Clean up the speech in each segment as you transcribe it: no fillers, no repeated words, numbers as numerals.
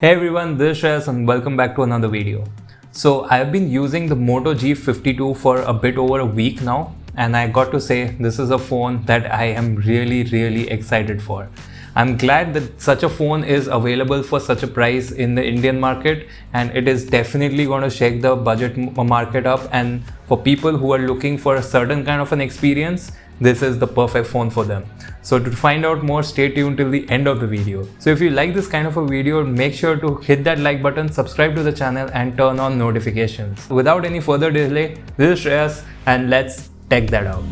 Hey everyone, this is Shreyas and welcome back to another video. So I've been using the Moto G52 for a bit over a week now, and I got to say this is a phone that I am really excited for. I'm glad that such a phone is available for such a price in the Indian market, and it is definitely going to shake the budget market up. And for people who are looking for a certain kind of an experience, this is the perfect phone for them. So to find out more, stay tuned till the end of the video. So if you like this kind of a video, make sure to hit that like button, subscribe to the channel and turn on notifications. Without any further delay, this is Shreyas and let's check that out.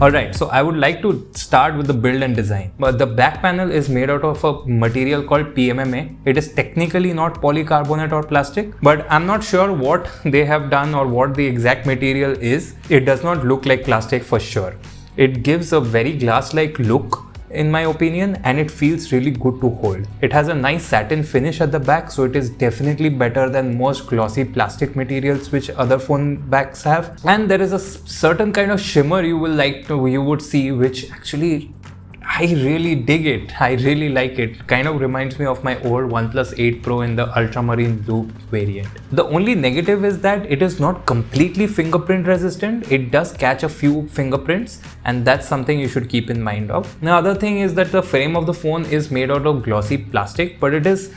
Alright, so I would like to start with the build and design. But the back panel is made out of a material called PMMA. It is technically not polycarbonate or plastic, but I'm not sure what they have done or what the exact material is. It does not look like plastic for sure. It gives a very glass-like look in my opinion, and it feels really good to hold. It has a nice satin finish at the back, so it is definitely better than most glossy plastic materials which other phone backs have. And there is a certain kind of shimmer you would see, which actually I really dig it. I really like it. Kind of reminds me of my old OnePlus 8 Pro in the ultramarine blue variant. The only negative is that it is not completely fingerprint resistant. It does catch a few fingerprints, and that's something you should keep in mind of. The other thing is that the frame of the phone is made out of glossy plastic, but it is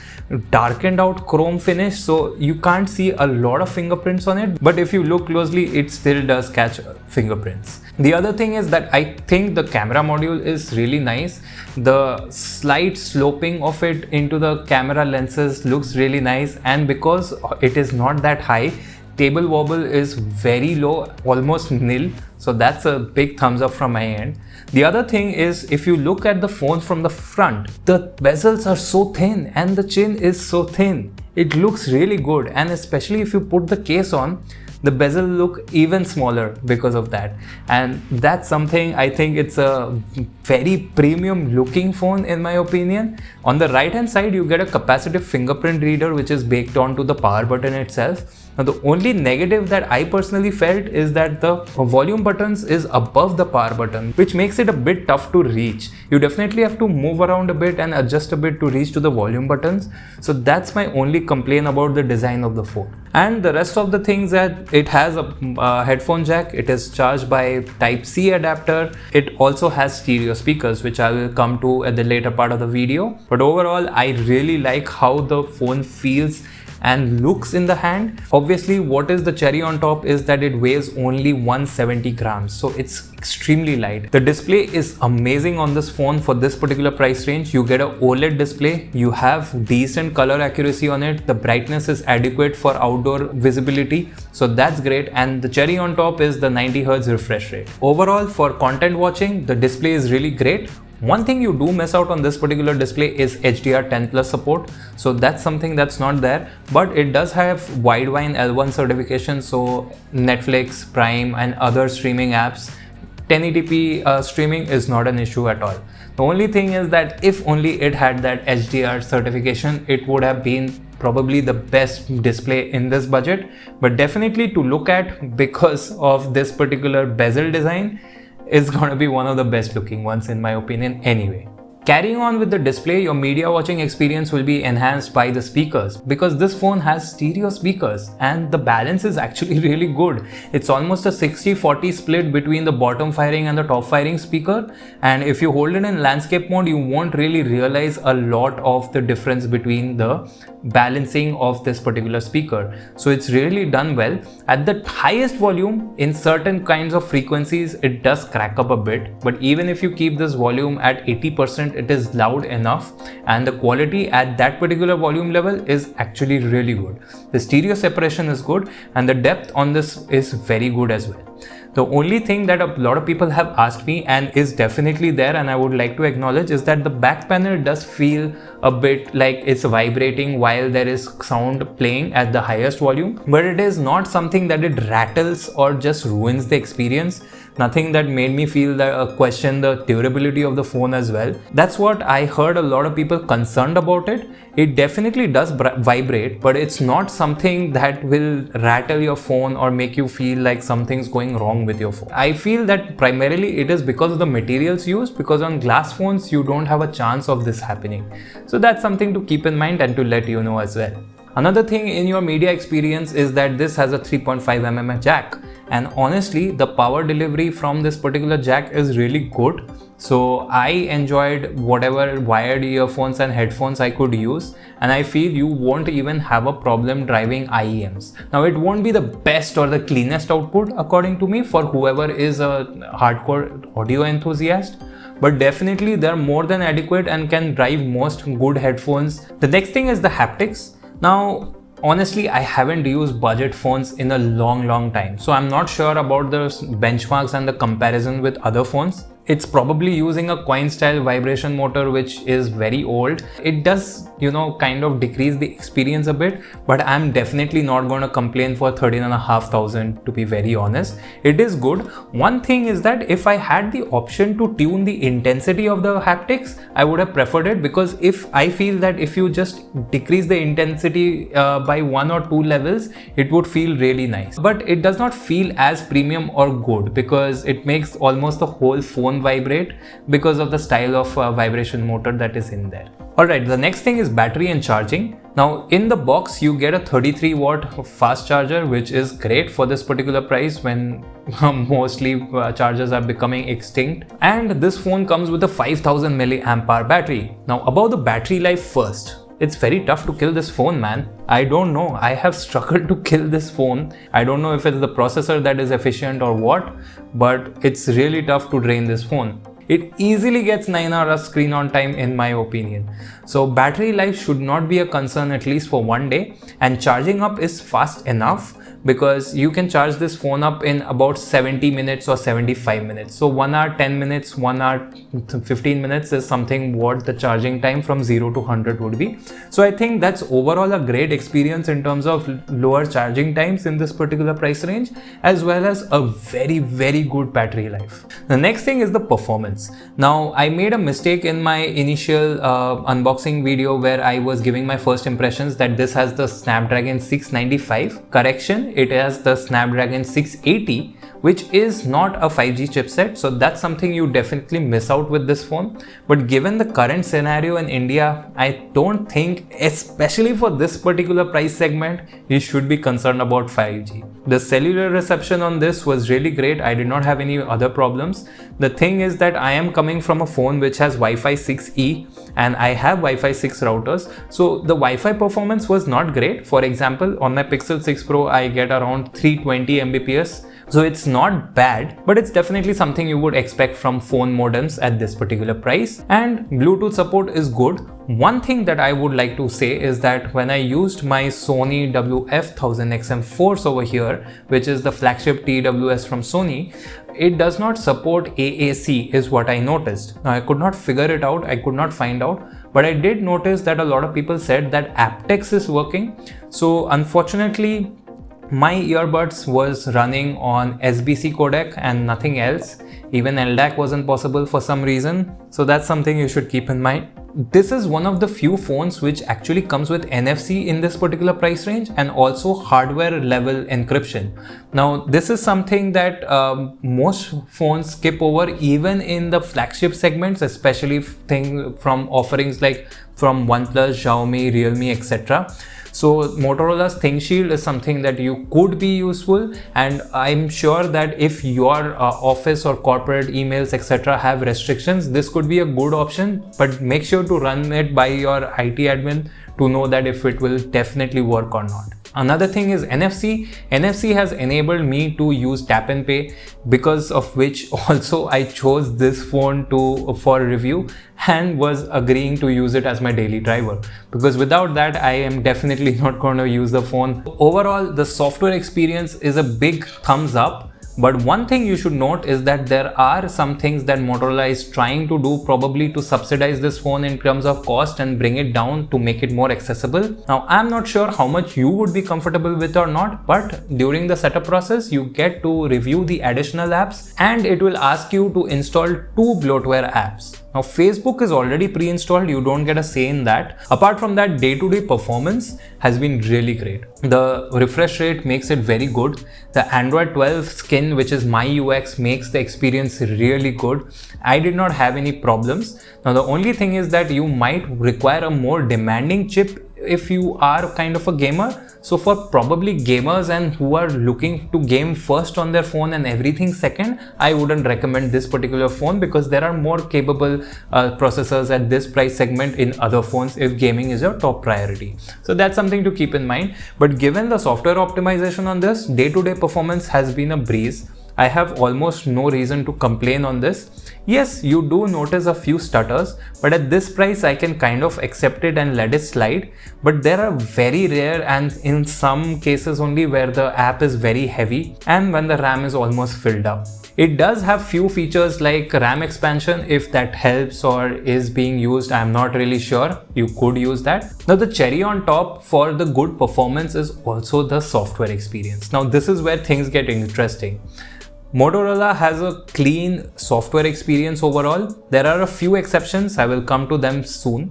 darkened out chrome finish, so you can't see a lot of fingerprints on it. But if you look closely, it still does catch fingerprints. The other thing is that I think the camera module is really nice. The slight sloping of it into the camera lenses looks really nice, and because it is not that high, table wobble is very low, almost nil. So that's a big thumbs up from my end. The other thing is, if you look at the phone from the front, the bezels are so thin and the chin is so thin. It looks really good, and especially if you put the case on, the bezel look even smaller because of that. And that's something I think it's a very premium looking phone in my opinion. On the right hand side, you get a capacitive fingerprint reader which is baked onto the power button itself. Now the only negative that I personally felt is that the volume buttons is above the power button, which makes it a bit tough to reach. You definitely have to move around a bit and adjust a bit to reach to the volume buttons. So that's my only complaint about the design of the phone. And the rest of the things, that it has a headphone jack, it is charged by Type-C adapter. It also has stereo speakers, which I will come to at the later part of the video. But overall, I really like how the phone feels and looks in the hand. Obviously, what is the cherry on top is that it weighs only 170 grams, so it's extremely light. The display is amazing on this phone for this particular price range. You get an OLED display, you have decent color accuracy on it, the brightness is adequate for outdoor visibility, so that's great. And the cherry on top is the 90 Hz refresh rate. Overall, for content watching, the display is really great. One thing you do miss out on this particular display is HDR10 Plus support, so that's something that's not there, but it does have Widevine L1 certification, so Netflix, Prime and other streaming apps, 1080p streaming is not an issue at all. The only thing is that if only it had that HDR certification, it would have been probably the best display in this budget, but definitely to look at because of this particular bezel design, is going to be one of the best looking ones in my opinion anyway. Carrying on with the display, your media watching experience will be enhanced by the speakers, because this phone has stereo speakers and the balance is actually really good. It's almost a 60-40 split between the bottom firing and the top firing speaker, and if you hold it in landscape mode, you won't really realize a lot of the difference between the balancing of this particular speaker. So it's really done well. At the highest volume, in certain kinds of frequencies, it does crack up a bit, but even if you keep this volume at 80%, it is loud enough, and the quality at that particular volume level is actually really good. The stereo separation is good, and the depth on this is very good as well. The only thing that a lot of people have asked me, and is definitely there and I would like to acknowledge, is that the back panel does feel a bit like it's vibrating while there is sound playing at the highest volume, but it is not something that it rattles or just ruins the experience. Nothing that made me feel that question the durability of the phone as well. That's what I heard a lot of people concerned about it. It definitely does vibrate, but it's not something that will rattle your phone or make you feel like something's going wrong with your phone. I feel that primarily it is because of the materials used, because on glass phones you don't have a chance of this happening. So that's something to keep in mind and to let you know as well. Another thing in your media experience is that this has a 3.5mm jack, and honestly the power delivery from this particular jack is really good. So I enjoyed whatever wired earphones and headphones I could use, and I feel you won't even have a problem driving IEMs. Now it won't be the best or the cleanest output according to me for whoever is a hardcore audio enthusiast, but definitely they're more than adequate and can drive most good headphones. The next thing is the haptics. Now honestly, I haven't used budget phones in a long time, so I'm not sure about the benchmarks and the comparison with other phones. It's probably using a coin style vibration motor which is very old. It does, kind of decrease the experience a bit, but I'm definitely not going to complain for 13,500 to be very honest. It is good. One thing is that if I had the option to tune the intensity of the haptics, I would have preferred it, because if I feel that if you just decrease the intensity by 1 or 2 levels, it would feel really nice. But it does not feel as premium or good because it makes almost the whole phone vibrate because of the style of vibration motor that is in there. Alright, the next thing is battery and charging. Now in the box you get a 33 watt fast charger, which is great for this particular price when mostly chargers are becoming extinct, and this phone comes with a 5000 mAh battery. Now about the battery life first. It's very tough to kill this phone, man. I don't know. I have struggled to kill this phone. I don't know if it's the processor that is efficient or what, but it's really tough to drain this phone. It easily gets 9 hours screen on time in my opinion. So battery life should not be a concern, at least for one day, and charging up is fast enough because you can charge this phone up in about 70 minutes or 75 minutes. So 1 hour 10 minutes, 1 hour 15 minutes is something what the charging time from 0 to 100 would be. So I think that's overall a great experience in terms of lower charging times in this particular price range, as well as a very good battery life. The next thing is the performance. Now I made a mistake in my initial unboxing video where I was giving my first impressions that this has the Snapdragon 695. Correction, it has the Snapdragon 680, which is not a 5G chipset, so that's something you definitely miss out with this phone. But given the current scenario in India, I don't think, especially for this particular price segment, you should be concerned about 5G. The cellular reception on this was really great. I did not have any other problems. The thing is that I am coming from a phone which has Wi-Fi 6E and I have Wi-Fi 6 routers, so the Wi-Fi performance was not great. For example, on my Pixel 6 Pro, I get around 320 Mbps. So it's not bad, but it's definitely something you would expect from phone modems at this particular price. And Bluetooth support is good. One thing that I would like to say is that when I used my Sony WF-1000XM Force over here, which is the flagship TWS from Sony, it does not support AAC is what I noticed. Now I could not figure it out, I could not find out, but I did notice that a lot of people said that Haptics is working. So unfortunately, my earbuds was running on SBC codec and nothing else. Even LDAC wasn't possible for some reason. So that's something you should keep in mind. This is one of the few phones which actually comes with NFC in this particular price range and also hardware level encryption. Now this is something that most phones skip over, even in the flagship segments, especially from offerings like from OnePlus, Xiaomi, Realme, etc. So Motorola's ThinkShield is something that you could be useful, and I'm sure that if your office or corporate emails etc. have restrictions, this could be a good option, but make sure to run it by your IT admin to know that if it will definitely work or not. Another thing is NFC. NFC has enabled me to use tap and pay, because of which also I chose this phone for review and was agreeing to use it as my daily driver, because without that I am definitely not going to use the phone. Overall, the software experience is a big thumbs up, But one thing you should note is that there are some things that Motorola is trying to do, probably to subsidize this phone in terms of cost and bring it down to make it more accessible. Now, I'm not sure how much you would be comfortable with or not, but during the setup process, you get to review the additional apps and it will ask you to install 2 bloatware apps. Now, Facebook is already pre-installed, you don't get a say in that. Apart from that, day-to-day performance has been really great. The refresh rate makes it very good. The Android 12 skin, which is my UX, makes the experience really good. I did not have any problems. Now, the only thing is that you might require a more demanding chip if you are kind of a gamer. So for probably gamers and who are looking to game first on their phone and everything second, I wouldn't recommend this particular phone because there are more capable processors at this price segment in other phones if gaming is your top priority. So that's something to keep in mind. But given the software optimization on this, day-to-day performance has been a breeze. I have almost no reason to complain on this. Yes, you do notice a few stutters, but at this price I can kind of accept it and let it slide. But there are very rare and in some cases only where the app is very heavy and when the RAM is almost filled up. It does have few features like RAM expansion. If that helps or is being used, I'm not really sure. You could use that. Now, the cherry on top for the good performance is also the software experience. Now, this is where things get interesting. Motorola has a clean software experience overall. There are a few exceptions, I will come to them soon.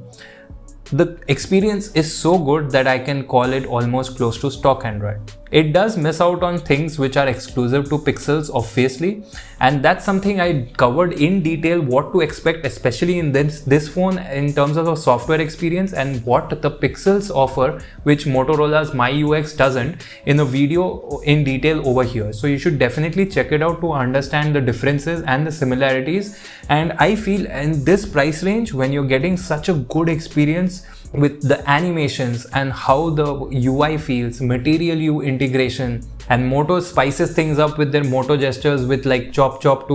The experience is so good that I can call it almost close to stock Android. It does miss out on things which are exclusive to Pixels, obviously, and that's something I covered in detail what to expect, especially in this phone in terms of the software experience and what the Pixels offer, which Motorola's MyUX doesn't, in a video in detail over here. So you should definitely check it out to understand the differences and the similarities. And I feel in this price range, when you're getting such a good experience with the animations and how the UI feels, Material You integration, and Moto spices things up with their Moto gestures with like chop chop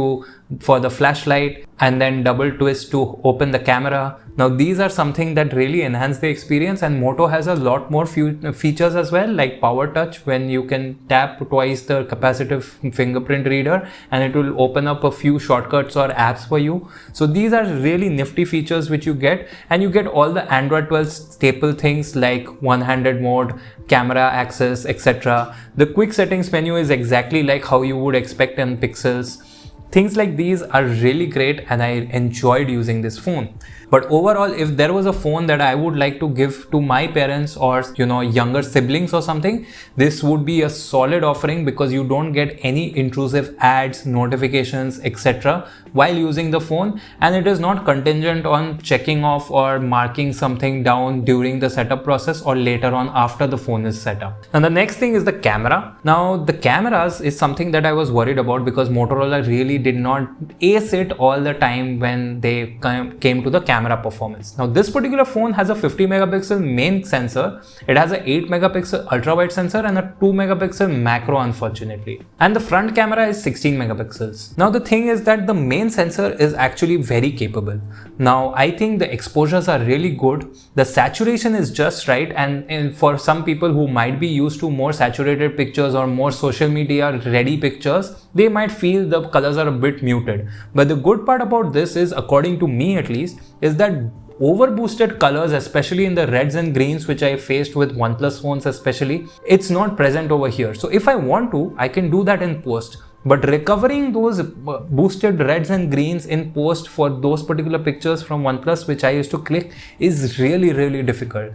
for the flashlight and then double twist to open the camera. Now these are something that really enhance the experience, and Moto has a lot more features as well, like power touch, when you can tap twice the capacitive fingerprint reader and it will open up a few shortcuts or apps for you. So these are really nifty features which you get, and you get all the Android 12 staple things like one-handed mode, camera access, etc. The quick settings menu is exactly like how you would expect in Pixels. Things like these are really great and I enjoyed using this phone. But overall, if there was a phone that I would like to give to my parents or younger siblings or something, this would be a solid offering because you don't get any intrusive ads, notifications, etc. while using the phone, and it is not contingent on checking off or marking something down during the setup process or later on after the phone is set up. And the next thing is the camera. Now the cameras is something that I was worried about because Motorola really did not ace it all the time when they came to the camera performance. Now this particular phone has a 50 megapixel main sensor, it has a 8 megapixel ultra wide sensor and a 2 megapixel macro, unfortunately, and the front camera is 16 megapixels. Now the thing is that the main sensor is actually very capable. Now I think the exposures are really good, the saturation is just right, and for some people who might be used to more saturated pictures or more social media ready pictures, they might feel the colors are a bit muted. But the good part about this is, according to me at least, is that over boosted colors, especially in the reds and greens, which I faced with OnePlus phones especially, it's not present over here. So if I want to, I can do that in post. But recovering those boosted reds and greens in post for those particular pictures from OnePlus which I used to click is really difficult.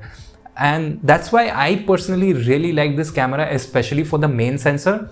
And that's why I personally really like this camera, especially for the main sensor.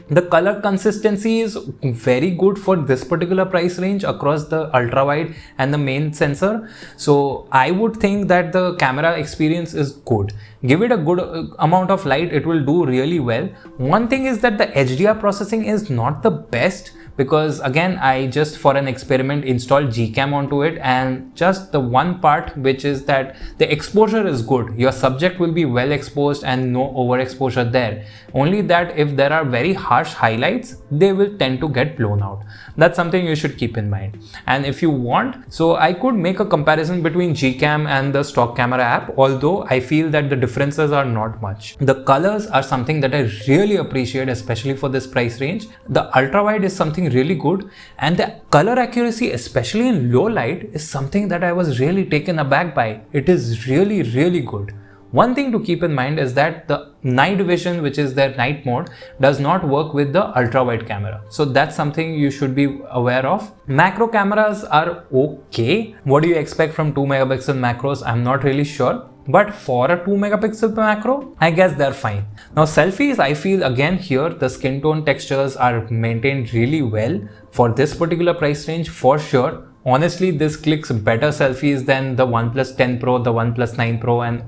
The color consistency is very good for this particular price range across the ultra wide and the main sensor. So I would think that the camera experience is good. Give it a good amount of light, it will do really well. One thing is that the HDR processing is not the best, because again I just for an experiment installed Gcam onto it, and just the one part which is that the exposure is good, your subject will be well exposed and no overexposure there. Only that if there are very harsh highlights, they will tend to get blown out. That's something you should keep in mind. And if you want, so I could make a comparison between Gcam and the stock camera app, although I feel that the differences are not much. The colors are something that I really appreciate, especially for this price range. The ultra wide is something really good, and the color accuracy, especially in low light, is something that I was really taken aback by. It is really good. One thing to keep in mind is that the night vision, which is their night mode, does not work with the ultra wide camera. So that's something you should be aware of. Macro cameras are okay. What do you expect from 2 megapixel macros? I'm not really sure. But for a 2 megapixel macro, I guess they're fine. Now selfies, I feel again here the skin tone textures are maintained really well for this particular price range for sure. Honestly, this clicks better selfies than the OnePlus 10 Pro, the OnePlus 9 Pro and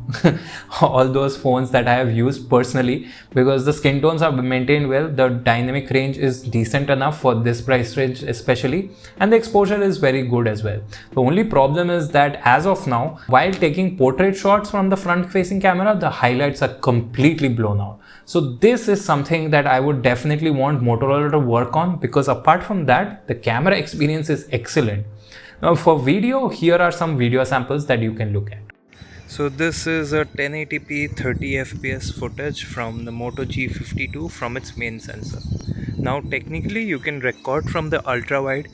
all those phones that I have used personally, because the skin tones are maintained well, the dynamic range is decent enough for this price range especially, and the exposure is very good as well. The only problem is that as of now, while taking portrait shots from the front facing camera, the highlights are completely blown out. So this is something that I would definitely want Motorola to work on, because apart from that, the camera experience is excellent. Now for video, here are some video samples that you can look at. So this is a 1080p 30 fps footage from the Moto G52 from its main sensor. Now technically you can record from the ultra wide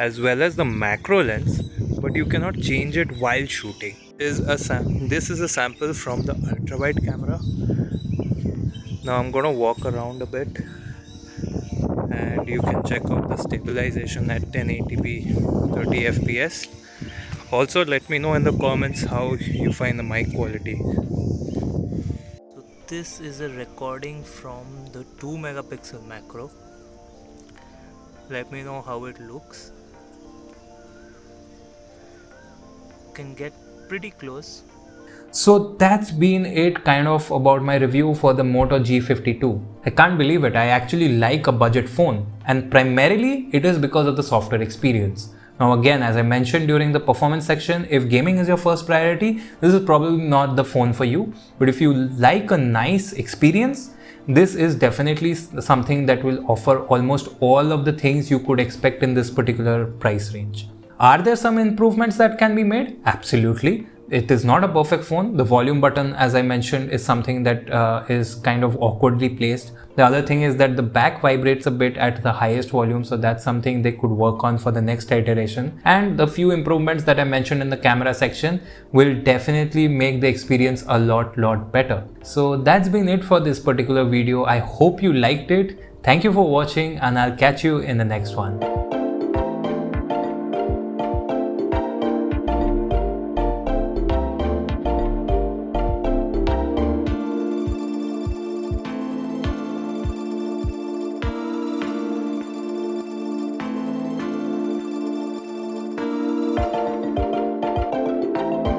as well as the macro lens, but you cannot change it while shooting. This is a sample from the ultra wide camera. Now I'm gonna walk around a bit and you can check out the stabilization at 1080p 30 fps. Also let me know in the comments how you find the mic quality. So this is a recording from the 2 megapixel macro. Let me know how it looks. Can get pretty close. So that's been it kind of about my review for the Moto G52. I can't believe it, I actually like a budget phone, and primarily it is because of the software experience. Now again, as I mentioned during the performance section, if gaming is your first priority, this is probably not the phone for you. But if you like a nice experience, this is definitely something that will offer almost all of the things you could expect in this particular price range. Are there some improvements that can be made? Absolutely. It is not a perfect phone. The volume button, as I mentioned, is something that is kind of awkwardly placed. The other thing is that the back vibrates a bit at the highest volume, so that's something they could work on for the next iteration. And the few improvements that I mentioned in the camera section will definitely make the experience a lot better. So that's been it for this particular video. I hope you liked it. Thank you for watching, and I'll catch you in the next one.